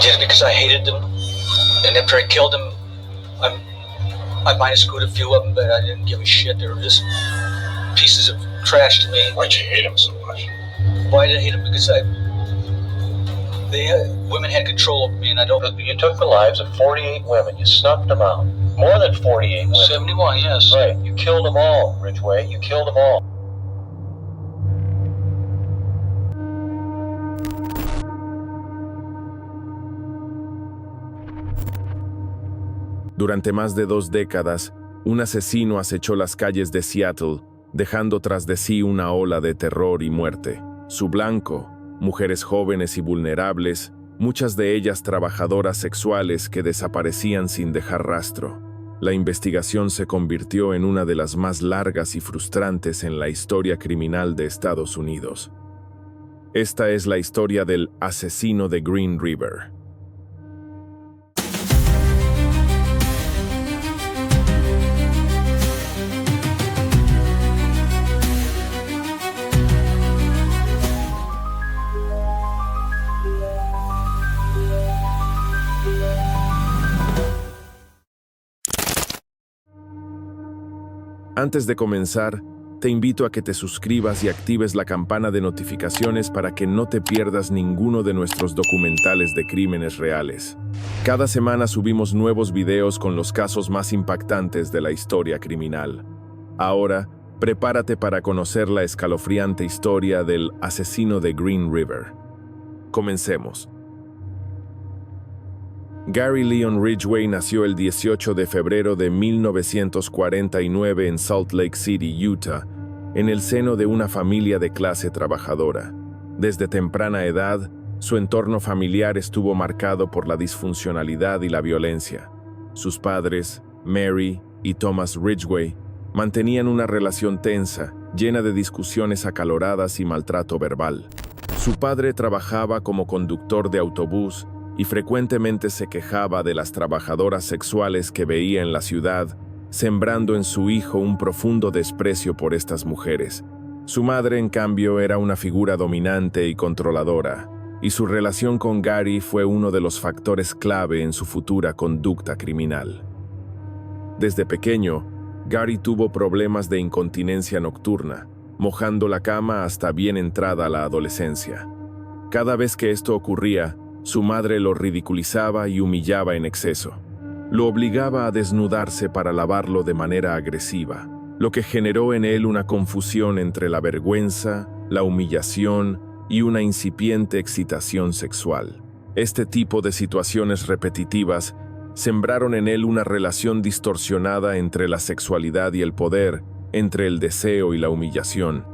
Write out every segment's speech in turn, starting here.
did it because I hated them. And after I killed them, I might have screwed a few of them, but I didn't give a shit. They were just pieces of trash to me. Why'd you hate them so much? Why did I hate them? Because women had control over me, and I don't. You took the lives of 48 women. You snuffed them out. More than 48 women. 71, yes. Right. You killed them all, Ridgway. You killed them all. Durante más de 2 décadas, un asesino acechó las calles de Seattle, dejando tras de sí una ola de terror y muerte. Su blanco, mujeres jóvenes y vulnerables, muchas de ellas trabajadoras sexuales que desaparecían sin dejar rastro. La investigación se convirtió en una de las más largas y frustrantes en la historia criminal de Estados Unidos. Esta es la historia del asesino de Green River. Antes de comenzar, te invito a que te suscribas y actives la campana de notificaciones para que no te pierdas ninguno de nuestros documentales de crímenes reales. Cada semana subimos nuevos videos con los casos más impactantes de la historia criminal. Ahora, prepárate para conocer la escalofriante historia del asesino de Green River. Comencemos. Gary Leon Ridgway nació el 18 de febrero de 1949 en Salt Lake City, Utah, en el seno de una familia de clase trabajadora. Desde temprana edad, su entorno familiar estuvo marcado por la disfuncionalidad y la violencia. Sus padres, Mary y Thomas Ridgway, mantenían una relación tensa, llena de discusiones acaloradas y maltrato verbal. Su padre trabajaba como conductor de autobús y frecuentemente se quejaba de las trabajadoras sexuales que veía en la ciudad, sembrando en su hijo un profundo desprecio por estas mujeres. Su madre, en cambio, era una figura dominante y controladora, y su relación con Gary fue uno de los factores clave en su futura conducta criminal. Desde pequeño, Gary tuvo problemas de incontinencia nocturna, mojando la cama hasta bien entrada la adolescencia. Cada vez que esto ocurría, su madre lo ridiculizaba y humillaba en exceso. Lo obligaba a desnudarse para lavarlo de manera agresiva, lo que generó en él una confusión entre la vergüenza, la humillación y una incipiente excitación sexual. Este tipo de situaciones repetitivas sembraron en él una relación distorsionada entre la sexualidad y el poder, entre el deseo y la humillación.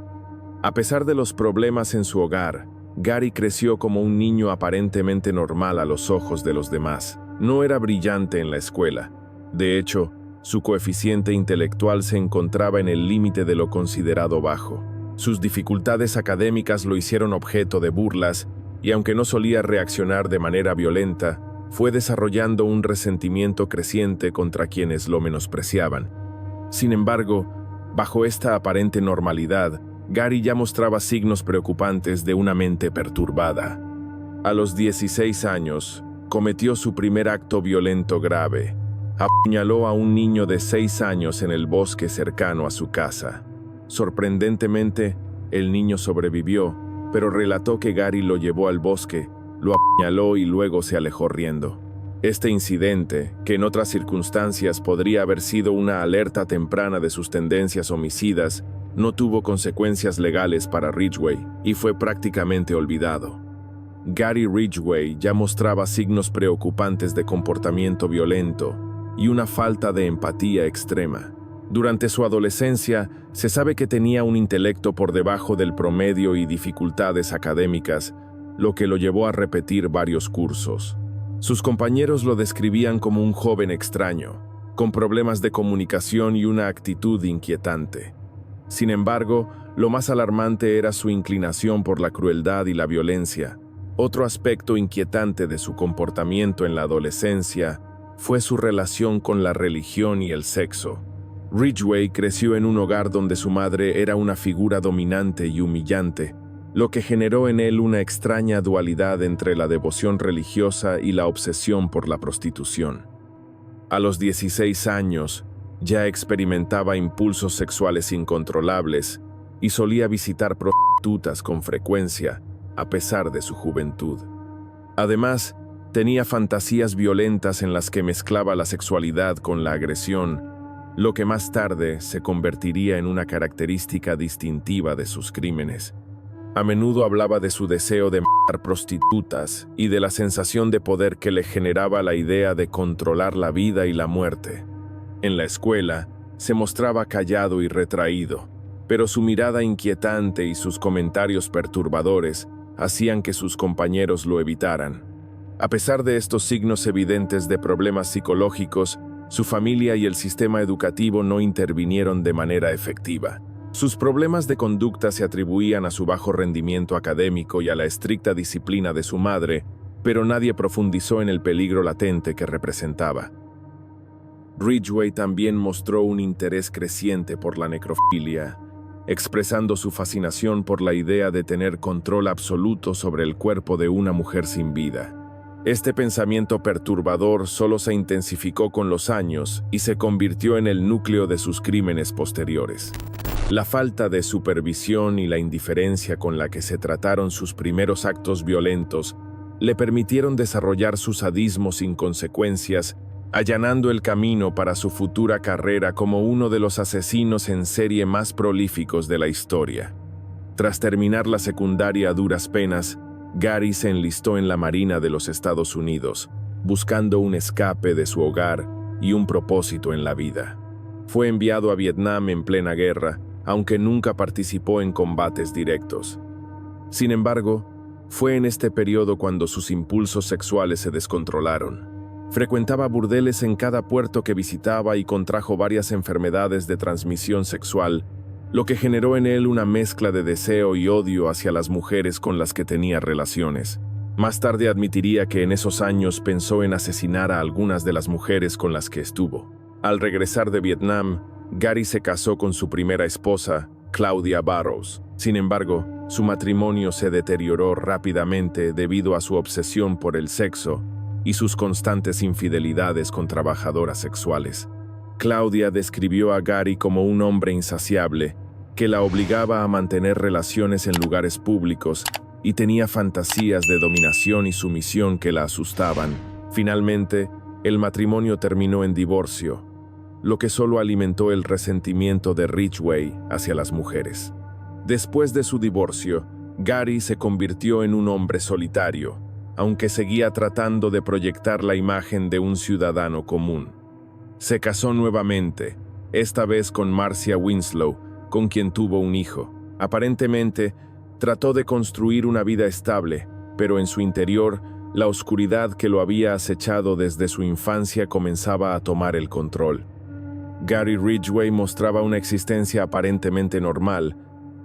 A pesar de los problemas en su hogar, Gary creció como un niño aparentemente normal a los ojos de los demás. No era brillante en la escuela. De hecho, su coeficiente intelectual se encontraba en el límite de lo considerado bajo. Sus dificultades académicas lo hicieron objeto de burlas, y aunque no solía reaccionar de manera violenta, fue desarrollando un resentimiento creciente contra quienes lo menospreciaban. Sin embargo, bajo esta aparente normalidad, Gary ya mostraba signos preocupantes de una mente perturbada. A los 16 años, cometió su primer acto violento grave. Apuñaló a un niño de 6 años en el bosque cercano a su casa. Sorprendentemente, el niño sobrevivió, pero relató que Gary lo llevó al bosque, lo apuñaló y luego se alejó riendo. Este incidente, que en otras circunstancias podría haber sido una alerta temprana de sus tendencias homicidas, no tuvo consecuencias legales para Ridgway y fue prácticamente olvidado. Gary Ridgway ya mostraba signos preocupantes de comportamiento violento y una falta de empatía extrema. Durante su adolescencia, se sabe que tenía un intelecto por debajo del promedio y dificultades académicas, lo que lo llevó a repetir varios cursos. Sus compañeros lo describían como un joven extraño, con problemas de comunicación y una actitud inquietante. Sin embargo, lo más alarmante era su inclinación por la crueldad y la violencia. Otro aspecto inquietante de su comportamiento en la adolescencia fue su relación con la religión y el sexo. Ridgway creció en un hogar donde su madre era una figura dominante y humillante, lo que generó en él una extraña dualidad entre la devoción religiosa y la obsesión por la prostitución. A los 16 años, ya experimentaba impulsos sexuales incontrolables y solía visitar prostitutas con frecuencia, a pesar de su juventud. Además, tenía fantasías violentas en las que mezclaba la sexualidad con la agresión, lo que más tarde se convertiría en una característica distintiva de sus crímenes. A menudo hablaba de su deseo de matar prostitutas y de la sensación de poder que le generaba la idea de controlar la vida y la muerte. En la escuela, se mostraba callado y retraído, pero su mirada inquietante y sus comentarios perturbadores hacían que sus compañeros lo evitaran. A pesar de estos signos evidentes de problemas psicológicos, su familia y el sistema educativo no intervinieron de manera efectiva. Sus problemas de conducta se atribuían a su bajo rendimiento académico y a la estricta disciplina de su madre, pero nadie profundizó en el peligro latente que representaba. Ridgway también mostró un interés creciente por la necrofilia, expresando su fascinación por la idea de tener control absoluto sobre el cuerpo de una mujer sin vida. Este pensamiento perturbador solo se intensificó con los años y se convirtió en el núcleo de sus crímenes posteriores. La falta de supervisión y la indiferencia con la que se trataron sus primeros actos violentos le permitieron desarrollar su sadismo sin consecuencias, allanando el camino para su futura carrera como uno de los asesinos en serie más prolíficos de la historia. Tras terminar la secundaria a duras penas, Gary se enlistó en la Marina de los Estados Unidos, buscando un escape de su hogar y un propósito en la vida. Fue enviado a Vietnam en plena guerra, aunque nunca participó en combates directos. Sin embargo, fue en este periodo cuando sus impulsos sexuales se descontrolaron. Frecuentaba burdeles en cada puerto que visitaba y contrajo varias enfermedades de transmisión sexual, lo que generó en él una mezcla de deseo y odio hacia las mujeres con las que tenía relaciones. Más tarde admitiría que en esos años pensó en asesinar a algunas de las mujeres con las que estuvo. Al regresar de Vietnam, Gary se casó con su primera esposa, Claudia Barrows. Sin embargo, su matrimonio se deterioró rápidamente debido a su obsesión por el sexo y sus constantes infidelidades con trabajadoras sexuales. Claudia describió a Gary como un hombre insaciable, que la obligaba a mantener relaciones en lugares públicos y tenía fantasías de dominación y sumisión que la asustaban. Finalmente, el matrimonio terminó en divorcio, lo que solo alimentó el resentimiento de Ridgway hacia las mujeres. Después de su divorcio, Gary se convirtió en un hombre solitario, aunque seguía tratando de proyectar la imagen de un ciudadano común. Se casó nuevamente, esta vez con Marcia Winslow, con quien tuvo un hijo. Aparentemente, trató de construir una vida estable, pero en su interior, la oscuridad que lo había acechado desde su infancia comenzaba a tomar el control. Gary Ridgway mostraba una existencia aparentemente normal,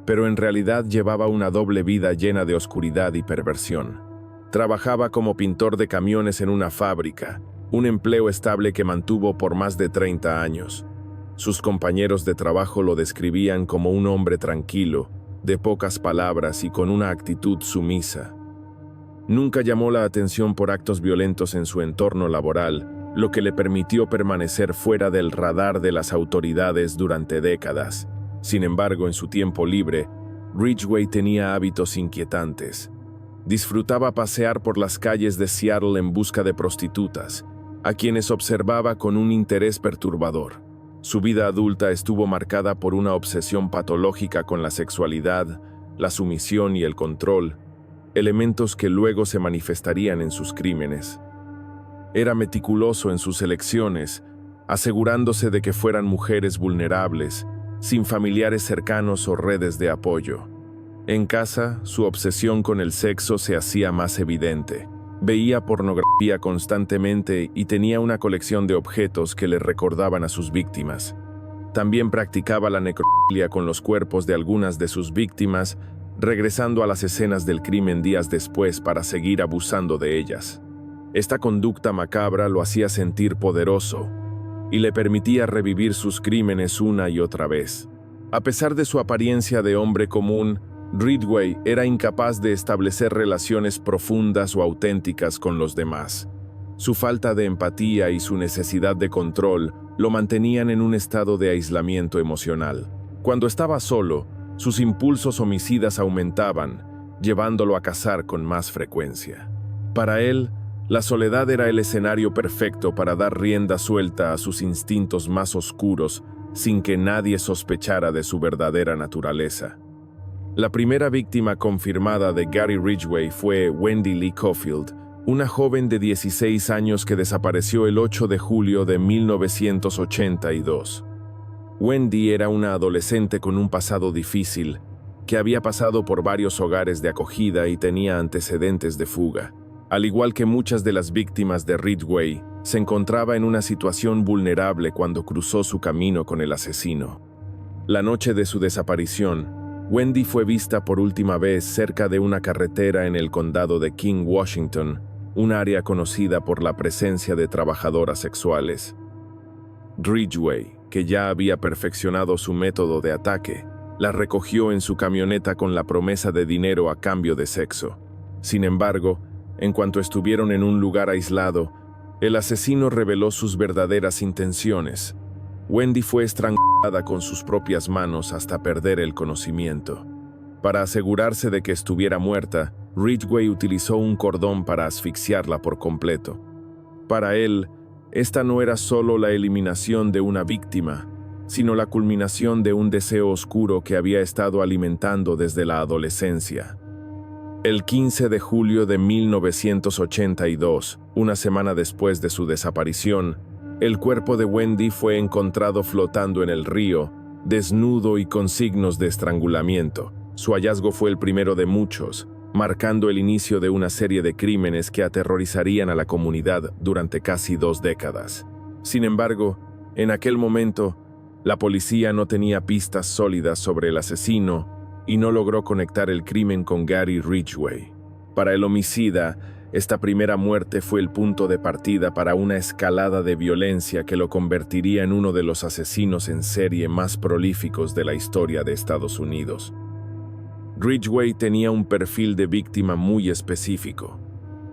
pero en realidad llevaba una doble vida llena de oscuridad y perversión. Trabajaba como pintor de camiones en una fábrica, un empleo estable que mantuvo por más de 30 años. Sus compañeros de trabajo lo describían como un hombre tranquilo, de pocas palabras y con una actitud sumisa. Nunca llamó la atención por actos violentos en su entorno laboral, lo que le permitió permanecer fuera del radar de las autoridades durante décadas. Sin embargo, en su tiempo libre, Ridgway tenía hábitos inquietantes. Disfrutaba pasear por las calles de Seattle en busca de prostitutas, a quienes observaba con un interés perturbador. Su vida adulta estuvo marcada por una obsesión patológica con la sexualidad, la sumisión y el control, elementos que luego se manifestarían en sus crímenes. Era meticuloso en sus elecciones, asegurándose de que fueran mujeres vulnerables, sin familiares cercanos o redes de apoyo. En casa, su obsesión con el sexo se hacía más evidente. Veía pornografía constantemente y tenía una colección de objetos que le recordaban a sus víctimas. También practicaba la necrofilia con los cuerpos de algunas de sus víctimas, regresando a las escenas del crimen días después para seguir abusando de ellas. Esta conducta macabra lo hacía sentir poderoso y le permitía revivir sus crímenes una y otra vez. A pesar de su apariencia de hombre común, Ridgway era incapaz de establecer relaciones profundas o auténticas con los demás. Su falta de empatía y su necesidad de control lo mantenían en un estado de aislamiento emocional. Cuando estaba solo, sus impulsos homicidas aumentaban, llevándolo a cazar con más frecuencia. Para él, la soledad era el escenario perfecto para dar rienda suelta a sus instintos más oscuros sin que nadie sospechara de su verdadera naturaleza. La primera víctima confirmada de Gary Ridgway fue Wendy Lee Caulfield, una joven de 16 años que desapareció el 8 de julio de 1982. Wendy era una adolescente con un pasado difícil, que había pasado por varios hogares de acogida y tenía antecedentes de fuga. Al igual que muchas de las víctimas de Ridgway, se encontraba en una situación vulnerable cuando cruzó su camino con el asesino. La noche de su desaparición, Wendy fue vista por última vez cerca de una carretera en el condado de King, Washington, un área conocida por la presencia de trabajadoras sexuales. Ridgway, que ya había perfeccionado su método de ataque, la recogió en su camioneta con la promesa de dinero a cambio de sexo. Sin embargo, en cuanto estuvieron en un lugar aislado, el asesino reveló sus verdaderas intenciones. Wendy fue estrangulada con sus propias manos hasta perder el conocimiento. Para asegurarse de que estuviera muerta, Ridgway utilizó un cordón para asfixiarla por completo. Para él, esta no era solo la eliminación de una víctima, sino la culminación de un deseo oscuro que había estado alimentando desde la adolescencia. El 15 de julio de 1982, una semana después de su desaparición, el cuerpo de Wendy fue encontrado flotando en el río, desnudo y con signos de estrangulamiento. Su hallazgo fue el primero de muchos, marcando el inicio de una serie de crímenes que aterrorizarían a la comunidad durante casi 2 décadas. Sin embargo, en aquel momento, la policía no tenía pistas sólidas sobre el asesino y no logró conectar el crimen con Gary Ridgway. Para el homicida, esta primera muerte fue el punto de partida para una escalada de violencia que lo convertiría en uno de los asesinos en serie más prolíficos de la historia de Estados Unidos. Ridgway tenía un perfil de víctima muy específico.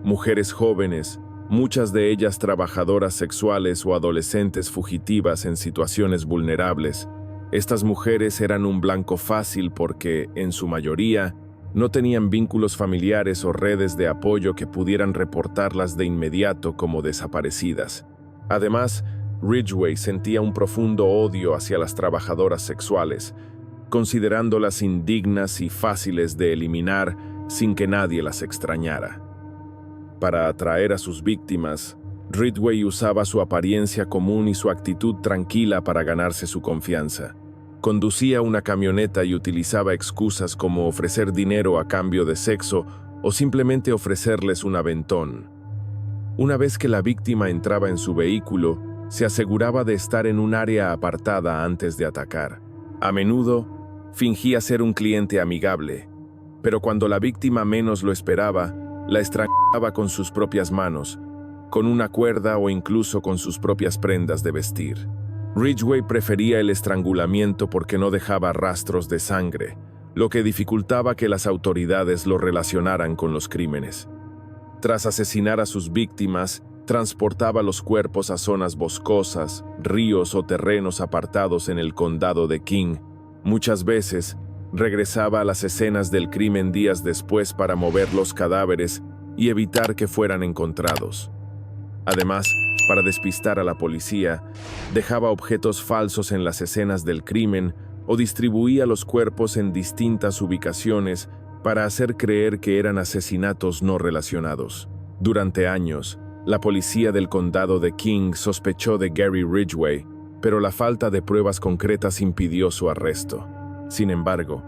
Mujeres jóvenes, muchas de ellas trabajadoras sexuales o adolescentes fugitivas en situaciones vulnerables. Estas mujeres eran un blanco fácil porque, en su mayoría, no tenían vínculos familiares o redes de apoyo que pudieran reportarlas de inmediato como desaparecidas. Además, Ridgway sentía un profundo odio hacia las trabajadoras sexuales, considerándolas indignas y fáciles de eliminar sin que nadie las extrañara. Para atraer a sus víctimas, Ridgway usaba su apariencia común y su actitud tranquila para ganarse su confianza. Conducía una camioneta y utilizaba excusas como ofrecer dinero a cambio de sexo o simplemente ofrecerles un aventón. Una vez que la víctima entraba en su vehículo, se aseguraba de estar en un área apartada antes de atacar. A menudo, fingía ser un cliente amigable, pero cuando la víctima menos lo esperaba, la estrangulaba con sus propias manos, con una cuerda o incluso con sus propias prendas de vestir. Ridgway prefería el estrangulamiento porque no dejaba rastros de sangre, lo que dificultaba que las autoridades lo relacionaran con los crímenes. Tras asesinar a sus víctimas, transportaba los cuerpos a zonas boscosas, ríos o terrenos apartados en el condado de King. Muchas veces, regresaba a las escenas del crimen días después para mover los cadáveres y evitar que fueran encontrados. Además, para despistar a la policía, dejaba objetos falsos en las escenas del crimen o distribuía los cuerpos en distintas ubicaciones para hacer creer que eran asesinatos no relacionados. Durante años, la policía del condado de King sospechó de Gary Ridgway, pero la falta de pruebas concretas impidió su arresto. Sin embargo,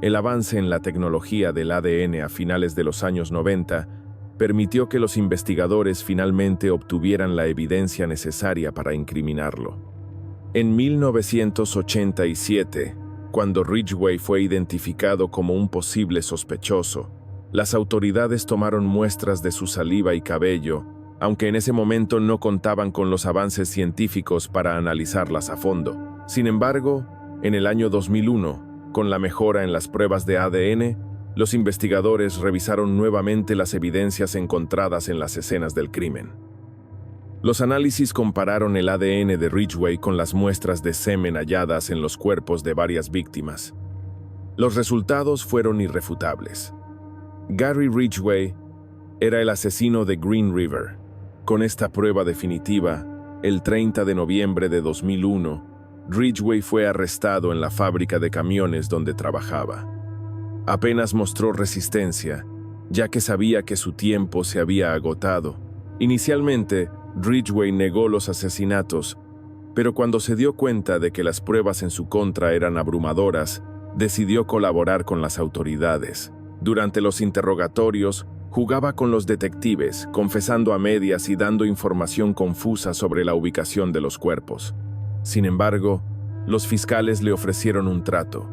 el avance en la tecnología del ADN a finales de los años 90 permitió que los investigadores finalmente obtuvieran la evidencia necesaria para incriminarlo. En 1987, cuando Ridgway fue identificado como un posible sospechoso, las autoridades tomaron muestras de su saliva y cabello, aunque en ese momento no contaban con los avances científicos para analizarlas a fondo. Sin embargo, en el año 2001, Con la mejora en las pruebas de ADN, los investigadores revisaron nuevamente las evidencias encontradas en las escenas del crimen. Los análisis compararon el ADN de Ridgway con las muestras de semen halladas en los cuerpos de varias víctimas. Los resultados fueron irrefutables. Gary Ridgway era el asesino de Green River. Con esta prueba definitiva, el 30 de noviembre de 2001, Ridgway fue arrestado en la fábrica de camiones donde trabajaba. Apenas mostró resistencia, ya que sabía que su tiempo se había agotado. Inicialmente, Ridgway negó los asesinatos, pero cuando se dio cuenta de que las pruebas en su contra eran abrumadoras, decidió colaborar con las autoridades. Durante los interrogatorios, jugaba con los detectives, confesando a medias y dando información confusa sobre la ubicación de los cuerpos. Sin embargo, los fiscales le ofrecieron un trato.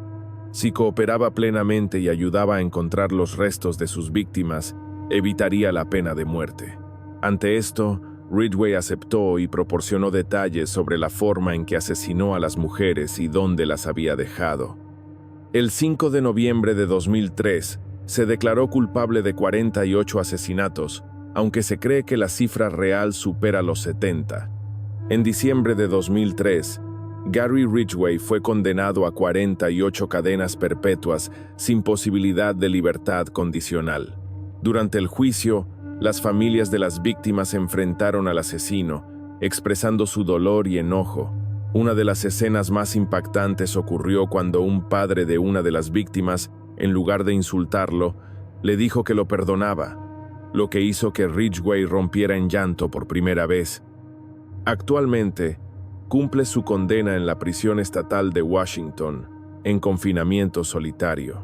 Si cooperaba plenamente y ayudaba a encontrar los restos de sus víctimas, evitaría la pena de muerte. Ante esto, Ridgway aceptó y proporcionó detalles sobre la forma en que asesinó a las mujeres y dónde las había dejado. El 5 de noviembre de 2003, se declaró culpable de 48 asesinatos, aunque se cree que la cifra real supera los 70. En diciembre de 2003, Gary Ridgway fue condenado a 48 cadenas perpetuas sin posibilidad de libertad condicional. Durante el juicio, las familias de las víctimas se enfrentaron al asesino, expresando su dolor y enojo. Una de las escenas más impactantes ocurrió cuando un padre de una de las víctimas, en lugar de insultarlo, le dijo que lo perdonaba, lo que hizo que Ridgway rompiera en llanto por primera vez. Actualmente, cumple su condena en la prisión estatal de Washington, en confinamiento solitario.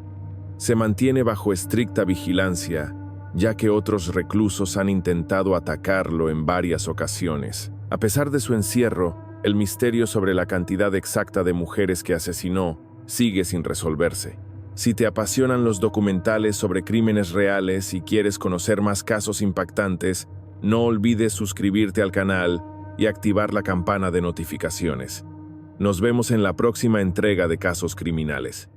Se mantiene bajo estricta vigilancia, ya que otros reclusos han intentado atacarlo en varias ocasiones. A pesar de su encierro, el misterio sobre la cantidad exacta de mujeres que asesinó sigue sin resolverse. Si te apasionan los documentales sobre crímenes reales y quieres conocer más casos impactantes, no olvides suscribirte al canal y activar la campana de notificaciones. Nos vemos en la próxima entrega de Casos Criminales.